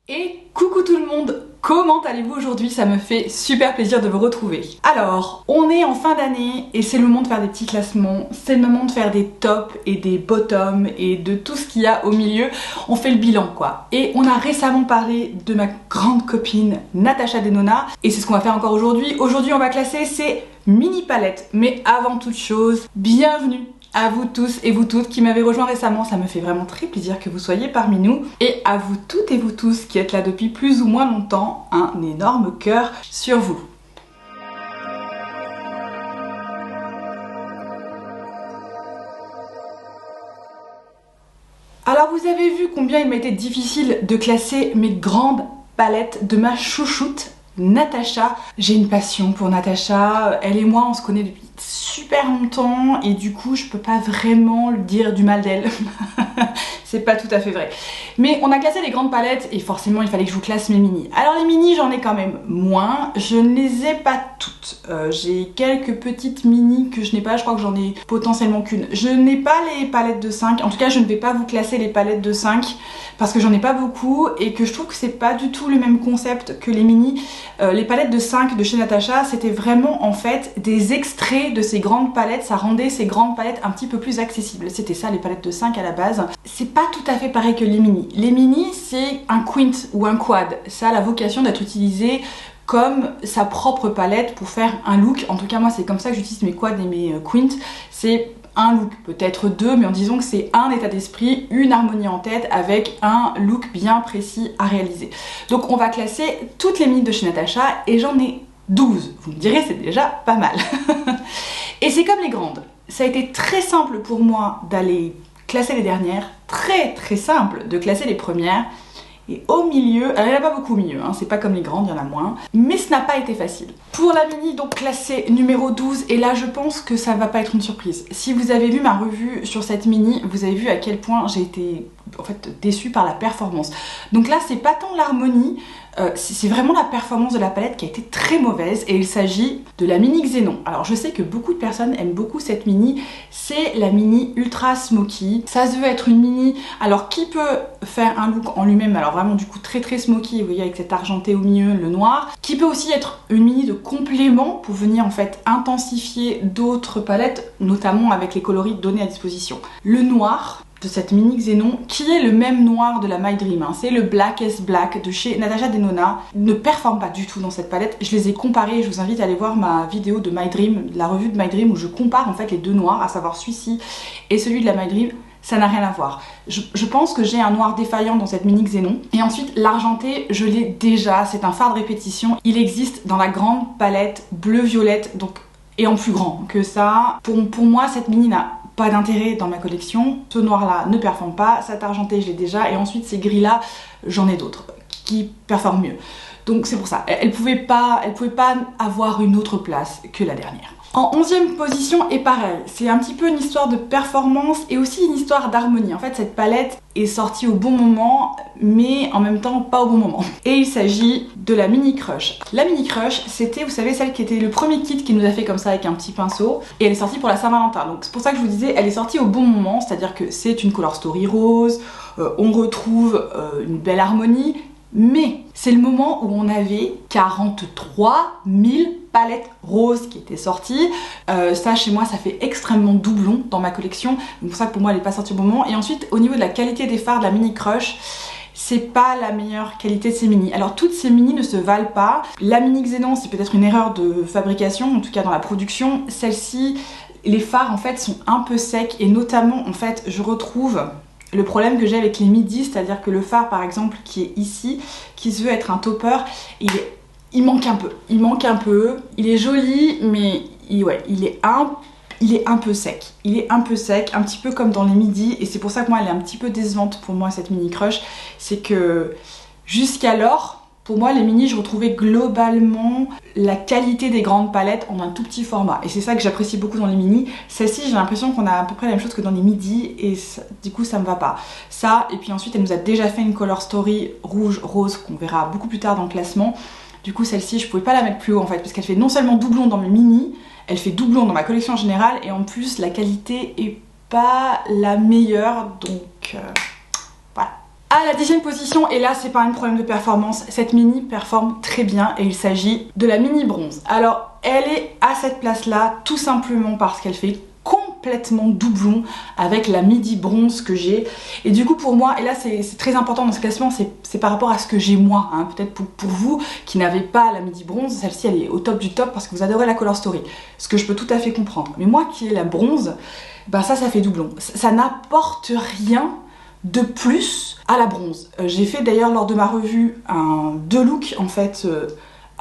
Et coucou tout le monde, comment allez-vous aujourd'hui? Ça me fait super plaisir de vous retrouver. Alors, on est en fin d'année et c'est le moment de faire des petits classements, c'est le moment de faire des tops et des bottoms et de tout ce qu'il y a au milieu. On fait le bilan quoi. Et on a récemment parlé de ma grande copine Natacha Denona et c'est ce qu'on va faire encore aujourd'hui. Aujourd'hui on va classer ces mini palettes. Mais avant toute chose, bienvenue à vous tous et vous toutes qui m'avez rejoint récemment, ça me fait vraiment très plaisir que vous soyez parmi nous. Et à vous toutes et vous tous qui êtes là depuis plus ou moins longtemps, un énorme cœur sur vous. Alors vous avez vu combien il m'a été difficile de classer mes grandes palettes de ma chouchoute Natacha. J'ai une passion pour Natacha, elle et moi on se connaît depuis super longtemps et du coup je peux pas vraiment lui dire du mal d'elle. C'est pas tout à fait vrai. Mais on a classé les grandes palettes et forcément il fallait que je vous classe mes mini. Alors les mini j'en ai quand même moins, je ne les ai pas toutes. J'ai quelques petites mini que je n'ai pas, je crois que j'en ai potentiellement qu'une. Je n'ai pas les palettes de 5, en tout cas je ne vais pas vous classer les palettes de 5 parce que j'en ai pas beaucoup et que je trouve que c'est pas du tout le même concept que les mini. Les palettes de 5 de chez Natacha c'était vraiment en fait des extraits de ces grandes palettes, ça rendait ces grandes palettes un petit peu plus accessibles. C'était ça les palettes de 5 à la base. C'est pas tout à fait pareil que les mini. Les mini c'est un quint ou un quad, ça a la vocation d'être utilisé comme sa propre palette pour faire un look. En tout cas moi c'est comme ça que j'utilise mes quads et mes quints. C'est un look, peut-être deux, mais en disant que c'est un état d'esprit, une harmonie en tête avec un look bien précis à réaliser. Donc on va classer toutes les mini de chez Natacha et j'en ai 12. Vous me direz c'est déjà pas mal. Et c'est comme les grandes. Ça a été très simple pour moi d'aller classer les dernières, très simple de classer les premières. Et au milieu, alors il n'y en a pas beaucoup au milieu, hein, c'est pas comme les grandes, il y en a moins, mais ce n'a pas été facile. Pour la mini, donc classée numéro 12, et là je pense que ça va pas être une surprise. Si vous avez vu ma revue sur cette mini, vous avez vu à quel point j'ai été en fait déçue par la performance. Donc là c'est pas tant l'harmonie, c'est vraiment la performance de la palette qui a été très mauvaise et il s'agit de la mini Xénon. Alors je sais que beaucoup de personnes aiment beaucoup cette mini, c'est la mini ultra smoky. Ça se veut être une mini, alors qui peut faire un look en lui-même, alors vraiment du coup très smoky, vous voyez avec cet argenté au milieu, le noir, qui peut aussi être une mini de complément pour venir en fait intensifier d'autres palettes, notamment avec les coloris donnés à disposition. Le noir de cette mini Xénon, qui est le même noir de la My Dream, hein. C'est le Blackest Black de chez Natacha Denona, ne performe pas du tout dans cette palette. Je les ai comparés, je vous invite à aller voir ma vidéo de My Dream, la revue de My Dream où je compare en fait les deux noirs, à savoir celui-ci et celui de la My Dream. Ça n'a rien à voir. Je pense que j'ai un noir défaillant dans cette mini Xénon. Et ensuite, l'argenté, je l'ai déjà, c'est un fard de répétition. Il existe dans la grande palette bleu-violette, donc et en plus grand que ça. Pour moi, cette mini n'a pas d'intérêt dans ma collection. Ce noir-là ne performe pas, cet argenté, je l'ai déjà. Et ensuite, ces gris-là, j'en ai d'autres qui performent mieux. Donc c'est pour ça. Elle pouvait pas avoir une autre place que la dernière. En 11e position, et pareil, c'est un petit peu une histoire de performance et aussi une histoire d'harmonie. En fait, cette palette est sortie au bon moment, mais en même temps pas au bon moment. Et il s'agit de la Mini Crush. La Mini Crush, c'était, vous savez, celle qui était le premier kit qui nous a fait comme ça avec un petit pinceau. Et elle est sortie pour la Saint-Valentin. Donc c'est pour ça que je vous disais, elle est sortie au bon moment, c'est-à-dire que c'est une color story rose, on retrouve une belle harmonie. Mais c'est le moment où on avait 43 000 palettes roses qui étaient sorties. Ça chez moi ça fait extrêmement doublon dans ma collection. Donc c'est pour ça que pour moi elle n'est pas sortie au bon moment. Et ensuite au niveau de la qualité des fards de la Mini Crush, c'est pas la meilleure qualité de ces mini. Alors toutes ces mini ne se valent pas. La Mini Xénon c'est peut-être une erreur de fabrication, en tout cas dans la production. Celle-ci, les fards en fait sont un peu secs et notamment en fait je retrouve le problème que j'ai avec les midis, c'est-à-dire que le fard par exemple qui est ici, qui se veut être un topper, il manque un peu. Il manque un peu, il est joli mais il est un peu sec. Il est un peu sec, un petit peu comme dans les midis et c'est pour ça que moi elle est un petit peu décevante pour moi cette Mini Crush. C'est que jusqu'alors, pour moi les mini je retrouvais globalement la qualité des grandes palettes en un tout petit format et c'est ça que j'apprécie beaucoup dans les mini. Celle-ci j'ai l'impression qu'on a à peu près la même chose que dans les midi et ça, du coup ça me va pas. Ça et puis ensuite elle nous a déjà fait une color story rouge rose qu'on verra beaucoup plus tard dans le classement. Du coup celle-ci je pouvais pas la mettre plus haut en fait parce qu'elle fait non seulement doublon dans mes mini, elle fait doublon dans ma collection en général et en plus la qualité est pas la meilleure donc voilà. À la 10e position, et là c'est pas un problème de performance, cette mini performe très bien et il s'agit de la mini bronze. Alors elle est à cette place là tout simplement parce qu'elle fait complètement doublon avec la midi bronze que j'ai, et du coup pour moi, et là c'est très important dans ce classement, c'est par rapport à ce que j'ai moi, hein. Peut-être pour vous qui n'avez pas la midi bronze, celle-ci elle est au top du top parce que vous adorez la color story, ce que je peux tout à fait comprendre, mais moi qui ai la bronze, bah ça fait doublon, ça n'apporte rien de plus à la bronze. J'ai fait d'ailleurs lors de ma revue deux looks en fait,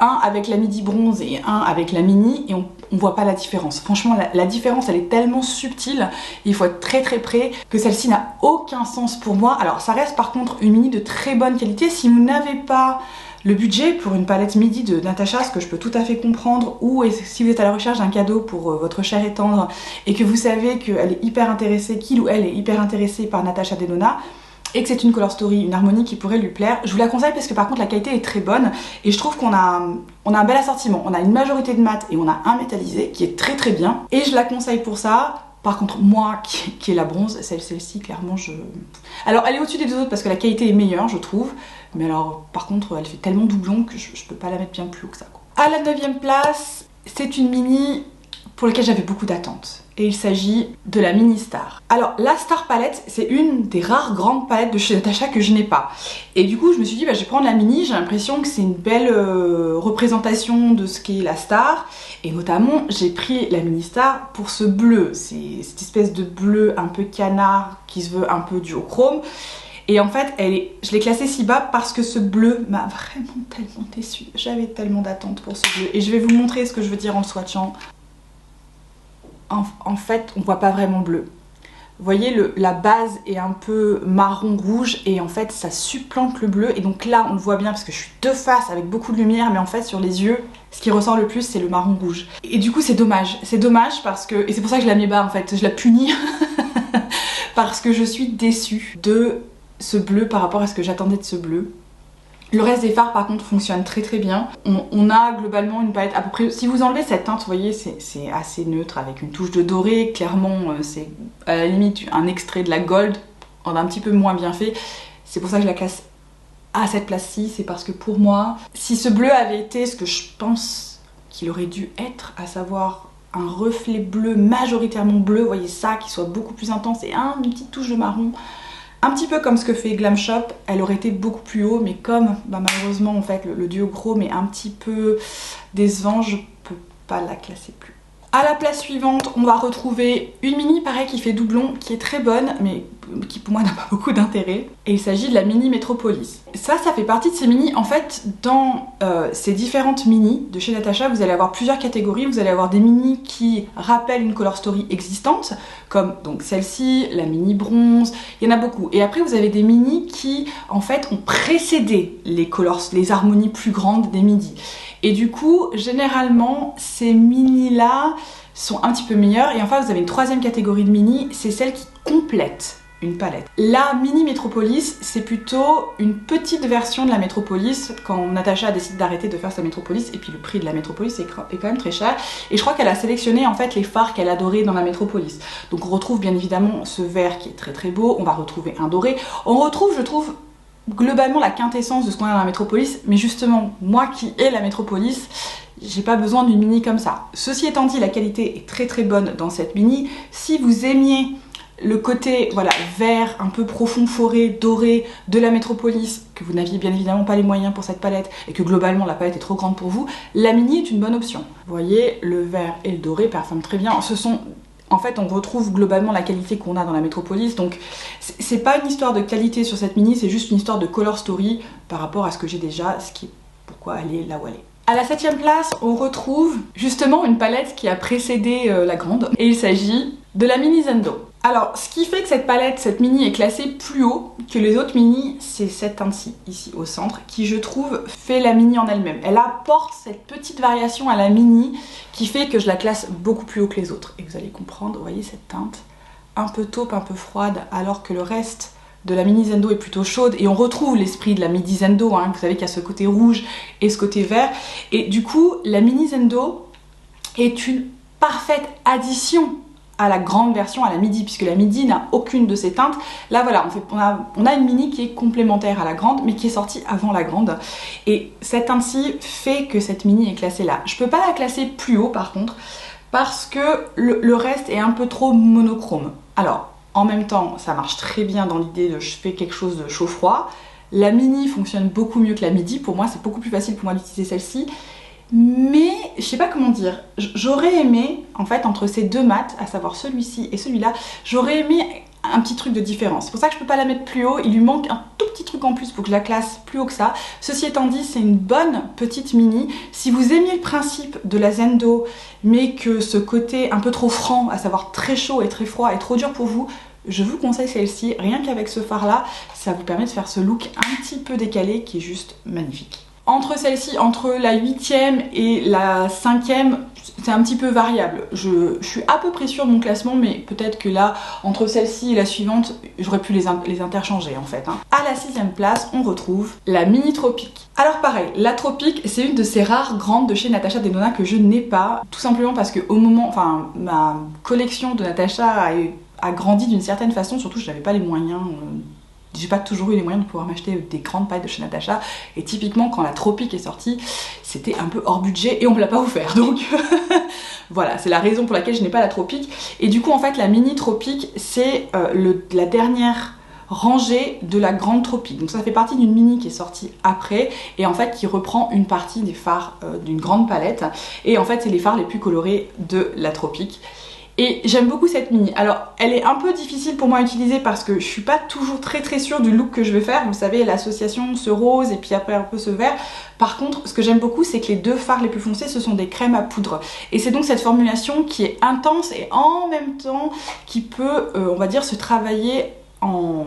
un avec la midi bronze et un avec la mini, et on voit pas la différence. Franchement la différence elle est tellement subtile, il faut être très près, que celle-ci n'a aucun sens pour moi. Alors ça reste par contre une mini de très bonne qualité. Si vous n'avez pas le budget pour une palette midi de Natasha, ce que je peux tout à fait comprendre, ou si vous êtes à la recherche d'un cadeau pour votre chère et tendre et que vous savez qu'elle est hyper intéressée, qu'il ou elle est hyper intéressée par Natasha Denona, et que c'est une color story, une harmonie qui pourrait lui plaire, je vous la conseille parce que par contre la qualité est très bonne et je trouve qu'on a un bel assortiment. On a une majorité de mat et on a un métallisé qui est très bien, et je la conseille pour ça. Par contre moi qui est la bronze, celle-ci clairement alors elle est au-dessus des deux autres parce que la qualité est meilleure je trouve, mais alors par contre elle fait tellement doublon que je peux pas la mettre bien plus haut que ça, quoi. À la 9e place, c'est une mini pour laquelle j'avais beaucoup d'attentes. Et il s'agit de la Mini Star. Alors la Star Palette, c'est une des rares grandes palettes de chez Natasha que je n'ai pas. Et du coup je me suis dit bah, je vais prendre la Mini, j'ai l'impression que c'est une belle représentation de ce qu'est la Star. Et notamment j'ai pris la Mini Star pour ce bleu, c'est cette espèce de bleu un peu canard qui se veut un peu duochrome. Et en fait, je l'ai classée si bas parce que ce bleu m'a vraiment tellement déçue. J'avais tellement d'attentes pour ce bleu. Et je vais vous montrer ce que je veux dire en le swatchant. En fait, on voit pas vraiment bleu. Vous voyez, la base est un peu marron rouge et en fait ça supplante le bleu, et donc là on le voit bien parce que je suis de face avec beaucoup de lumière, mais en fait sur les yeux ce qui ressort le plus c'est le marron rouge. Et du coup c'est dommage parce que, et c'est pour ça que je la mets bas en fait, je la punis parce que je suis déçue de ce bleu par rapport à ce que j'attendais de ce bleu. Le reste des fards par contre fonctionne très bien. On a globalement une palette à peu près, si vous enlevez cette teinte, vous voyez c'est assez neutre avec une touche de doré, clairement c'est à la limite un extrait de la gold, on a un petit peu moins bien fait. C'est pour ça que je la classe à cette place-ci, c'est parce que pour moi, si ce bleu avait été ce que je pense qu'il aurait dû être, à savoir un reflet bleu, majoritairement bleu, vous voyez ça, qui soit beaucoup plus intense et une petite touche de marron, un petit peu comme ce que fait Glam Shop, elle aurait été beaucoup plus haut, mais comme malheureusement en fait le duochrome est un petit peu décevant, je peux pas la classer plus. À la place suivante, on va retrouver une mini pareil qui fait doublon, qui est très bonne, mais qui pour moi n'a pas beaucoup d'intérêt. Et il s'agit de la mini Metropolis. Ça fait partie de ces mini. En fait, dans ces différentes mini de chez Natasha, vous allez avoir plusieurs catégories. Vous allez avoir des mini qui rappellent une color story existante, comme donc celle-ci, la mini bronze, il y en a beaucoup. Et après, vous avez des mini qui, en fait, ont précédé les harmonies plus grandes des midi. Et du coup, généralement, ces mini-là sont un petit peu meilleures. Et enfin, vous avez une troisième catégorie de mini, c'est celle qui complète une palette. La mini Metropolis, c'est plutôt une petite version de la Metropolis quand Natasha a décidé d'arrêter de faire sa Metropolis, et puis le prix de la Metropolis est quand même très cher. Et je crois qu'elle a sélectionné en fait les fards qu'elle adorait dans la Metropolis. Donc on retrouve bien évidemment ce vert qui est très beau, on va retrouver un doré, on retrouve, je trouve, globalement la quintessence de ce qu'on a dans la Métropolis, mais justement moi qui ai la Métropolis, j'ai pas besoin d'une mini comme ça. Ceci étant dit, la qualité est très bonne dans cette mini. Si vous aimiez le côté voilà vert un peu profond, forêt, doré de la Métropolis, que vous n'aviez bien évidemment pas les moyens pour cette palette et que globalement la palette est trop grande pour vous, la mini est une bonne option. Vous voyez, le vert et le doré performent très bien. En fait, on retrouve globalement la qualité qu'on a dans la Métropolis, donc c'est pas une histoire de qualité sur cette mini, c'est juste une histoire de color story par rapport à ce que j'ai déjà, pourquoi elle est là où elle est. À la 7e place, on retrouve justement une palette qui a précédé la grande, et il s'agit de la mini Zendo. Alors, ce qui fait que cette palette, cette mini est classée plus haut que les autres mini, c'est cette teinte-ci, ici au centre, qui je trouve fait la mini en elle-même. Elle apporte cette petite variation à la mini qui fait que je la classe beaucoup plus haut que les autres. Et vous allez comprendre, vous voyez cette teinte un peu taupe, un peu froide, alors que le reste de la mini Zendo est plutôt chaude, et on retrouve l'esprit de la mini Zendo, hein. Vous savez qu'il y a ce côté rouge et ce côté vert, et du coup la mini Zendo est une parfaite addition à la grande version, à la midi, puisque la midi n'a aucune de ces teintes. Là voilà, on a une mini qui est complémentaire à la grande, mais qui est sortie avant la grande. Et cette teinte-ci fait que cette mini est classée là. Je peux pas la classer plus haut par contre, parce que le reste est un peu trop monochrome. Alors, en même temps, ça marche très bien dans l'idée de je fais quelque chose de chaud-froid. La mini fonctionne beaucoup mieux que la midi. Pour moi, c'est beaucoup plus facile pour moi d'utiliser celle-ci. Mais je sais pas comment dire, j'aurais aimé en fait entre ces deux mats, à savoir celui-ci et celui-là, j'aurais aimé un petit truc de différence. C'est pour ça que je peux pas la mettre plus haut, il lui manque un tout petit truc en plus pour que je la classe plus haut que ça. Ceci étant dit, c'est une bonne petite mini. Si vous aimiez le principe de la Zendo, mais que ce côté un peu trop franc, à savoir très chaud et très froid est trop dur pour vous, je vous conseille celle-ci. Rien qu'avec ce fard là, ça vous permet de faire ce look un petit peu décalé qui est juste magnifique. Entre celle-ci, entre la 8e et la 5e, c'est un petit peu variable. Je suis à peu près sûre de mon classement, mais peut-être que là, entre celle-ci et la suivante, j'aurais pu les interchanger en fait. À la 6e place, on retrouve la Mini Tropique. Alors pareil, la Tropique, c'est une de ces rares grandes de chez Natasha Denona que je n'ai pas, tout simplement parce que au moment, enfin, ma collection de Natasha a grandi d'une certaine façon, surtout je n'avais pas les moyens. J'ai pas toujours eu les moyens de pouvoir m'acheter des grandes pailles de chez Natasha, et typiquement quand la Tropique est sortie, c'était un peu hors budget et on me l'a pas offert, donc voilà, c'est la raison pour laquelle je n'ai pas la Tropique. Et du coup en fait la Mini Tropique c'est la dernière rangée de la grande Tropique, donc ça fait partie d'une mini qui est sortie après et en fait qui reprend une partie des fards d'une grande palette, et en fait c'est les fards les plus colorés de la Tropique. Et j'aime beaucoup cette mini. Alors elle est un peu difficile pour moi à utiliser parce que je suis pas toujours très sûre du look que je vais faire. Vous savez, l'association ce rose et puis après un peu ce vert. Par contre, ce que j'aime beaucoup, c'est que les deux fards les plus foncés, ce sont des crèmes à poudre. Et c'est donc cette formulation qui est intense et en même temps qui peut, on va dire, se travailler en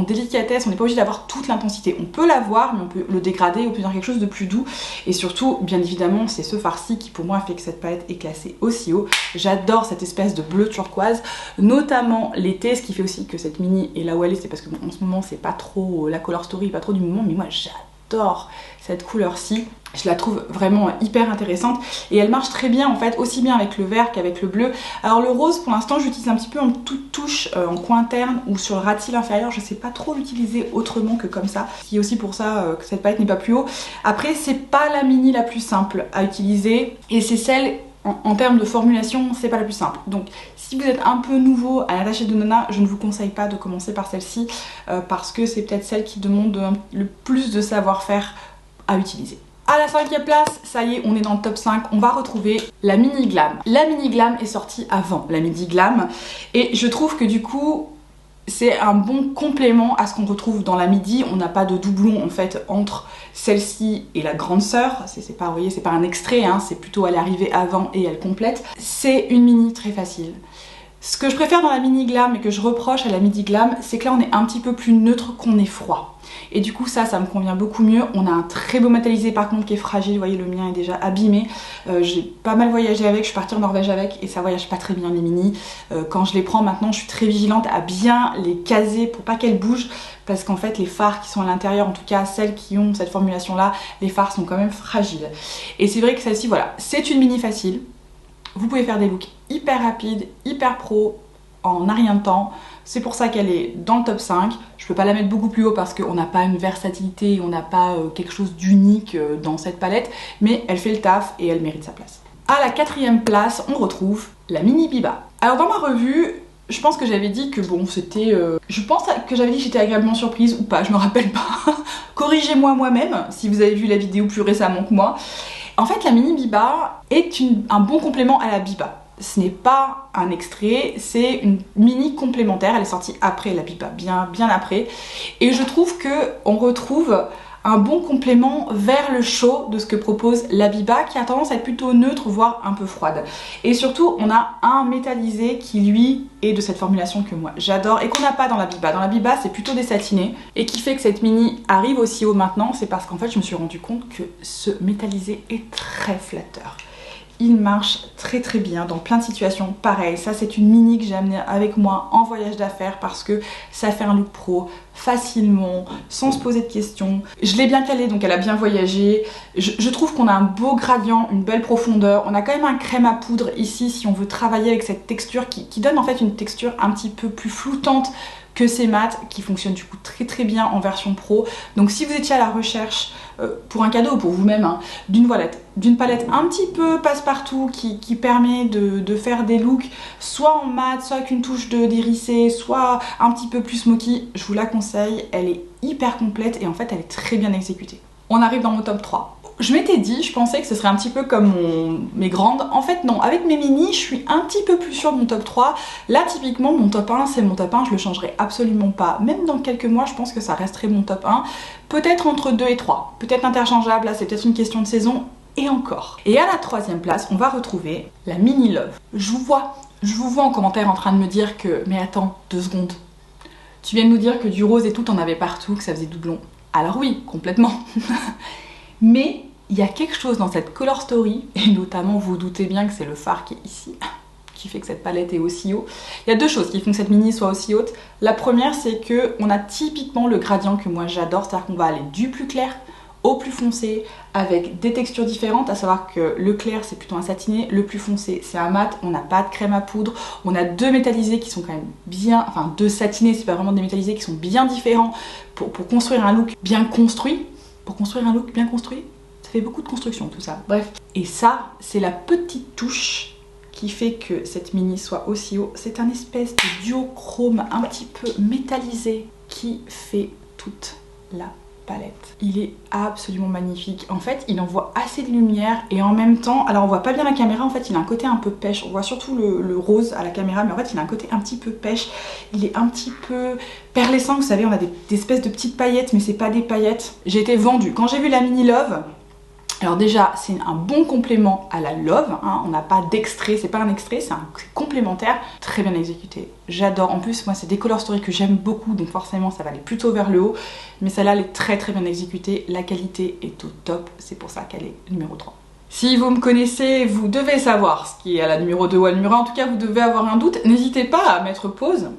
délicatesse. On n'est pas obligé d'avoir toute l'intensité. On peut l'avoir, mais on peut le dégrader, obtenir quelque chose de plus doux. Et surtout, bien évidemment, c'est ce fard-ci qui pour moi fait que cette palette est classée aussi haut. J'adore cette espèce de bleu turquoise, notamment l'été. Ce qui fait aussi que cette mini est là où elle est, c'est parce que bon, en ce moment, c'est pas trop la color story, pas trop du moment, mais moi j'adore cette couleur-ci. Je la trouve vraiment hyper intéressante et elle marche très bien en fait, aussi bien avec le vert qu'avec le bleu. Alors le rose pour l'instant j'utilise un petit peu en toute touche en coin interne ou sur le ras de cils inférieur. Je sais pas trop l'utiliser autrement que comme ça, ce qui est aussi pour ça que cette palette n'est pas plus haut. Après c'est pas la mini la plus simple à utiliser et c'est celle en termes de formulation, c'est pas la plus simple. Donc si vous êtes un peu nouveau à Natasha Denona, je ne vous conseille pas de commencer par celle-ci parce que c'est peut-être celle qui demande le plus de savoir-faire à utiliser. À la 5e place, ça y est, on est dans le top 5, on va retrouver la Mini Glam. La Mini Glam est sortie avant la Mini Glam et je trouve que du coup c'est un bon complément à ce qu'on retrouve dans la midi. On n'a pas de doublon en fait entre celle-ci et la grande sœur. C'est pas, vous voyez, c'est pas un extrait, hein, c'est plutôt elle est arrivée avant et elle complète. C'est une mini très facile. Ce que je préfère dans la Mini Glam et que je reproche à la Mini Glam, c'est que là on est un petit peu plus neutre qu'on est froid. Et du coup ça me convient beaucoup mieux. On a un très beau métallisé par contre qui est fragile, vous voyez le mien est déjà abîmé. J'ai pas mal voyagé avec, je suis partie en Norvège avec et ça voyage pas très bien les mini. Quand je les prends maintenant je suis très vigilante à bien les caser pour pas qu'elles bougent. Parce qu'en fait les fards qui sont à l'intérieur, en tout cas celles qui ont cette formulation là, les fards sont quand même fragiles. Et c'est vrai que celle-ci voilà, c'est une mini facile. Vous pouvez faire des looks hyper rapides, hyper pro, en rien de temps. C'est pour ça qu'elle est dans le top 5. Je peux pas la mettre beaucoup plus haut parce qu'on n'a pas une versatilité, on n'a pas quelque chose d'unique dans cette palette, mais elle fait le taf et elle mérite sa place. À la 4e place, on retrouve la Mini Biba. Alors dans ma revue, je pense que j'avais dit que bon, c'était... je pense que j'avais dit que j'étais agréablement surprise ou pas, je me rappelle pas. Corrigez-moi moi-même si vous avez vu la vidéo plus récemment que moi. En fait, la Mini Biba est un bon complément à la Biba. Ce n'est pas un extrait, c'est une mini complémentaire. Elle est sortie après la Biba, bien après. Et je trouve qu'on retrouve un bon complément vers le chaud de ce que propose la Biba, qui a tendance à être plutôt neutre, voire un peu froide. Et surtout, on a un métallisé qui, lui, est de cette formulation que moi j'adore et qu'on n'a pas dans la Biba. Dans la Biba, c'est plutôt des satinés. Et qui fait que cette mini arrive aussi haut maintenant, c'est parce qu'en fait, je me suis rendu compte que ce métallisé est très flatteur. il marche très très bien dans plein de situations. Pareil, ça c'est une mini que j'ai amenée avec moi en voyage d'affaires parce que ça fait un look pro facilement, sans se poser de questions. Je l'ai bien calée, donc elle a bien voyagé. Je trouve qu'on a un beau gradient, une belle profondeur. On a quand même un crème à poudre ici si on veut travailler avec cette texture qui donne en fait une texture un petit peu plus floutante que ces mats, qui fonctionnent du coup très très bien en version pro. Donc si vous étiez à la recherche pour un cadeau ou pour vous-même hein, d'une palette un petit peu passe-partout qui permet de faire des looks soit en mat, soit avec une touche d'irissé, soit un petit peu plus smoky, je vous la conseille. Elle est hyper complète et en fait elle est très bien exécutée. On arrive dans mon top 3. Je m'étais dit, je pensais que ce serait un petit peu comme mes grandes. En fait non, avec mes mini, je suis un petit peu plus sûre de mon top 3. Là typiquement mon top 1 c'est mon top 1, je le changerai absolument pas. Même dans quelques mois je pense que ça resterait mon top 1. Peut-être entre 2 et 3, peut-être interchangeable, là c'est peut-être une question de saison et encore. Et à la 3e place on va retrouver la Mini Love. Je vous vois en commentaire en train de me dire que, mais attends, 2 secondes. Tu viens de nous dire que du rose et tout t'en avais partout, que ça faisait doublon. Alors oui, complètement. Mais il y a quelque chose dans cette color story, et notamment vous vous doutez bien que c'est le fard qui est ici, qui fait que cette palette est aussi haut. Il y a deux choses qui font que cette mini soit aussi haute. La première c'est que on a typiquement le gradient que moi j'adore, c'est-à-dire qu'on va aller du plus clair au plus foncé avec des textures différentes, à savoir que le clair c'est plutôt un satiné, le plus foncé c'est un mat, on n'a pas de crème à poudre, on a deux métallisés qui sont quand même bien, enfin deux satinés, c'est pas vraiment des métallisés qui sont bien différents pour construire un look bien construit. Pour construire un look bien construit, ça fait beaucoup de construction tout ça. Bref, et ça c'est la petite touche qui fait que cette mini soit aussi haut. C'est un espèce de duochrome un petit peu métallisé qui fait toute la palette. Il est absolument magnifique. En fait, il envoie assez de lumière et en même temps, alors on voit pas bien la caméra, en fait il a un côté un peu pêche. On voit surtout le rose à la caméra, mais en fait il a un côté un petit peu pêche. Il est un petit peu perlescent, vous savez, on a des espèces de petites paillettes, mais c'est pas des paillettes. J'ai été vendue. Quand j'ai vu la Mini Love, alors déjà c'est un bon complément à la Love, hein. On n'a pas d'extrait, c'est pas un extrait, c'est complémentaire, très bien exécuté, j'adore. En plus moi c'est des color story que j'aime beaucoup, donc forcément ça va aller plutôt vers le haut, mais celle-là elle est très très bien exécutée, la qualité est au top, c'est pour ça qu'elle est numéro 3. Si vous me connaissez, vous devez savoir ce qui est à la numéro 2 ou à la numéro 1, en tout cas vous devez avoir un doute, n'hésitez pas à mettre pause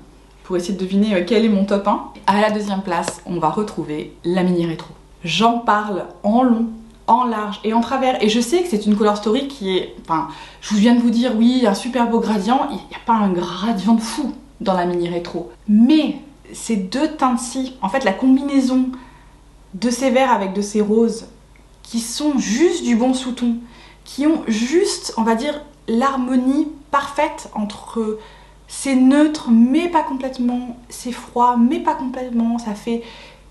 pour essayer de deviner quel est mon top 1. À la 2e place, on va retrouver la Mini Rétro. J'en parle en long, en large et en travers, et je sais que c'est une color story qui est, enfin, je viens de vous dire oui, un super beau gradient, il n'y a pas un gradient de fou dans la Mini Rétro, mais ces deux teintes-ci, en fait la combinaison de ces verts avec de ces roses qui sont juste du bon sous-ton, qui ont juste, on va dire, l'harmonie parfaite entre c'est neutre mais pas complètement, c'est froid mais pas complètement, ça fait...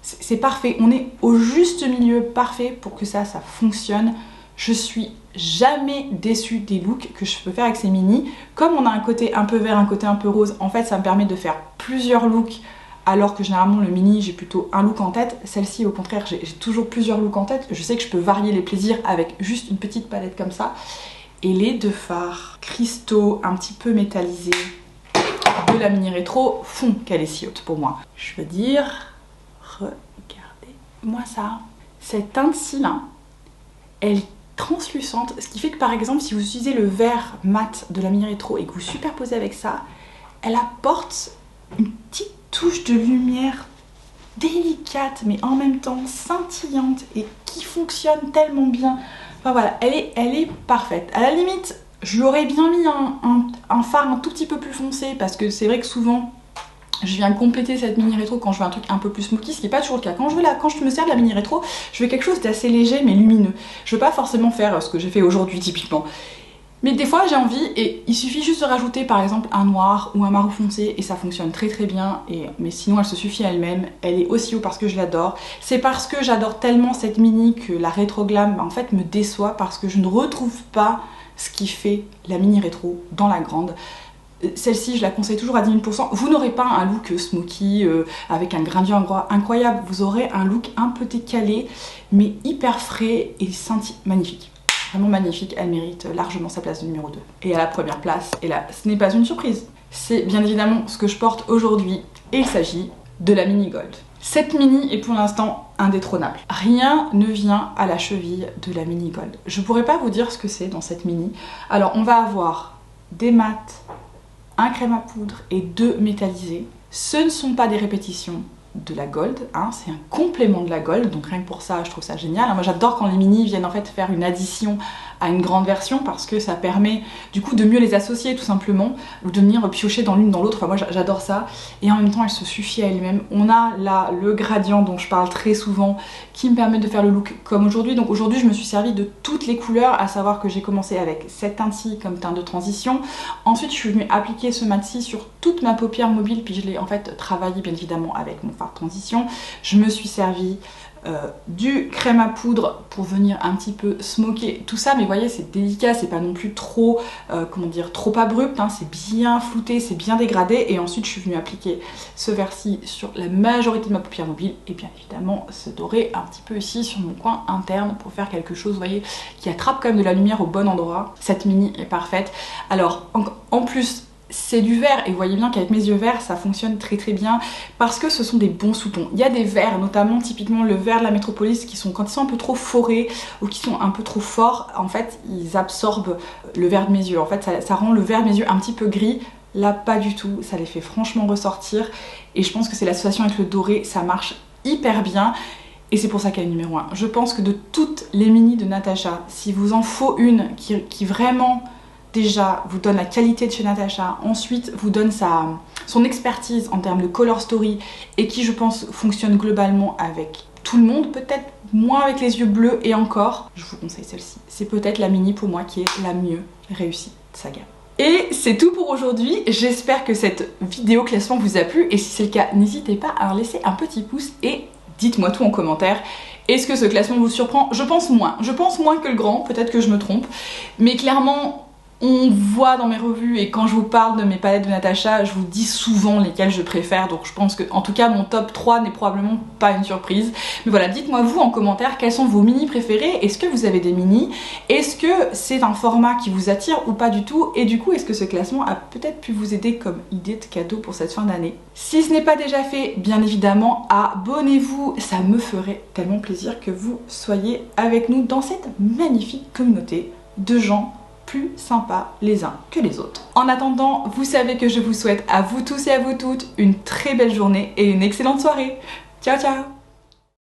C'est parfait, on est au juste milieu parfait pour que ça fonctionne. Je suis jamais déçue des looks que je peux faire avec ces mini. Comme on a un côté un peu vert, un côté un peu rose, en fait ça me permet de faire plusieurs looks, alors que généralement le mini j'ai plutôt un look en tête. Celle-ci au contraire j'ai toujours plusieurs looks en tête. Je sais que je peux varier les plaisirs avec juste une petite palette comme ça. Et les deux fards cristaux un petit peu métallisés de la Mini Rétro font qu'elle est si haute pour moi. Je veux dire... Regardez-moi ça. Cette teinte-ci là, elle est translucente, ce qui fait que par exemple si vous utilisez le vert mat de la Mini Rétro et que vous superposez avec ça, elle apporte une petite touche de lumière délicate mais en même temps scintillante et qui fonctionne tellement bien. Enfin voilà, elle est parfaite. À la limite, je lui aurais bien mis un fard un tout petit peu plus foncé parce que c'est vrai que souvent je viens compléter cette Mini Rétro quand je veux un truc un peu plus smoky, ce qui n'est pas toujours le cas. Quand je me sers de la Mini Rétro, je veux quelque chose d'assez léger mais lumineux. Je veux pas forcément faire ce que j'ai fait aujourd'hui typiquement. Mais des fois j'ai envie et il suffit juste de rajouter par exemple un noir ou un marron foncé et ça fonctionne très très bien. Mais sinon elle se suffit à elle-même, elle est aussi haut parce que je l'adore. C'est parce que j'adore tellement cette Mini que la Rétro Glam en fait me déçoit parce que je ne retrouve pas ce qui fait la Mini Rétro dans la grande. Celle-ci, je la conseille toujours à 10 000%. Vous n'aurez pas un look smoky avec un gradient incroyable. Vous aurez un look un peu décalé, mais hyper frais et magnifique. Vraiment magnifique. Elle mérite largement sa place de numéro 2. Et à la première place, et là, ce n'est pas une surprise. C'est bien évidemment ce que je porte aujourd'hui. Et il s'agit de la Mini Gold. Cette Mini est pour l'instant indétrônable. Rien ne vient à la cheville de la mini gold. Je pourrais pas vous dire ce que c'est dans cette mini. Alors on va avoir des mats, un crème à poudre et 2 métallisés. Ce ne sont pas des répétitions de la gold, hein, c'est un complément de la gold, donc rien que pour ça je trouve ça génial. Moi j'adore quand les mini viennent en fait faire une addition à une grande version parce que ça permet du coup de mieux les associer tout simplement, ou de venir piocher dans l'une dans l'autre. Enfin moi j'adore ça, et en même temps elle se suffit à elle-même. On a là le gradient dont je parle très souvent qui me permet de faire le look comme aujourd'hui. Donc aujourd'hui je me suis servi de toutes les couleurs, à savoir que j'ai commencé avec cette teinte-ci comme teinte de transition. Ensuite je suis venue appliquer ce mat-ci sur toute ma paupière mobile, puis je l'ai en fait travaillé bien évidemment avec mon fard de transition. Je me suis servi du crème à poudre pour venir un petit peu smoker tout ça, mais vous voyez c'est délicat, c'est pas non plus trop comment dire, trop abrupt, hein, c'est bien flouté, c'est bien dégradé. Et ensuite je suis venue appliquer ce vert-ci sur la majorité de ma paupière mobile, et bien évidemment ce doré un petit peu ici sur mon coin interne pour faire quelque chose, vous voyez, qui attrape quand même de la lumière au bon endroit. Cette mini est parfaite. Alors en plus c'est du vert, et vous voyez bien qu'avec mes yeux verts ça fonctionne très très bien parce que ce sont des bons sous-tons. Il y a des verts, notamment typiquement le vert de la Métropolis, qui sont, quand ils sont un peu trop forés ou qui sont un peu trop forts, en fait ils absorbent le vert de mes yeux. En fait ça rend le vert de mes yeux un petit peu gris. Là pas du tout, ça les fait franchement ressortir, et je pense que c'est l'association avec le doré, ça marche hyper bien. Et c'est pour ça qu'elle est numéro 1. Je pense que de toutes les mini de Natasha, si vous en faut une qui vraiment déjà vous donne la qualité de chez Natasha, ensuite vous donne son expertise en termes de color story, et qui je pense fonctionne globalement avec tout le monde, peut-être moins avec les yeux bleus, et encore, je vous conseille celle-ci. C'est peut-être la mini pour moi qui est la mieux réussie de sa gamme. Et c'est tout pour aujourd'hui, j'espère que cette vidéo classement vous a plu, et si c'est le cas, n'hésitez pas à laisser un petit pouce et dites-moi tout en commentaire. Est-ce que ce classement vous surprend? Je pense moins que le grand, peut-être que je me trompe, mais clairement on voit dans mes revues, et quand je vous parle de mes palettes de Natasha, je vous dis souvent lesquelles je préfère, donc je pense que en tout cas mon top 3 n'est probablement pas une surprise. Mais voilà, dites-moi vous en commentaire quels sont vos mini préférés, est-ce que vous avez des mini, est-ce que c'est un format qui vous attire ou pas du tout, et du coup est-ce que ce classement a peut-être pu vous aider comme idée de cadeau pour cette fin d'année. Si ce n'est pas déjà fait, bien évidemment abonnez-vous, ça me ferait tellement plaisir que vous soyez avec nous dans cette magnifique communauté de gens plus sympas les uns que les autres. En attendant, vous savez que je vous souhaite à vous tous et à vous toutes une très belle journée et une excellente soirée. Ciao ciao!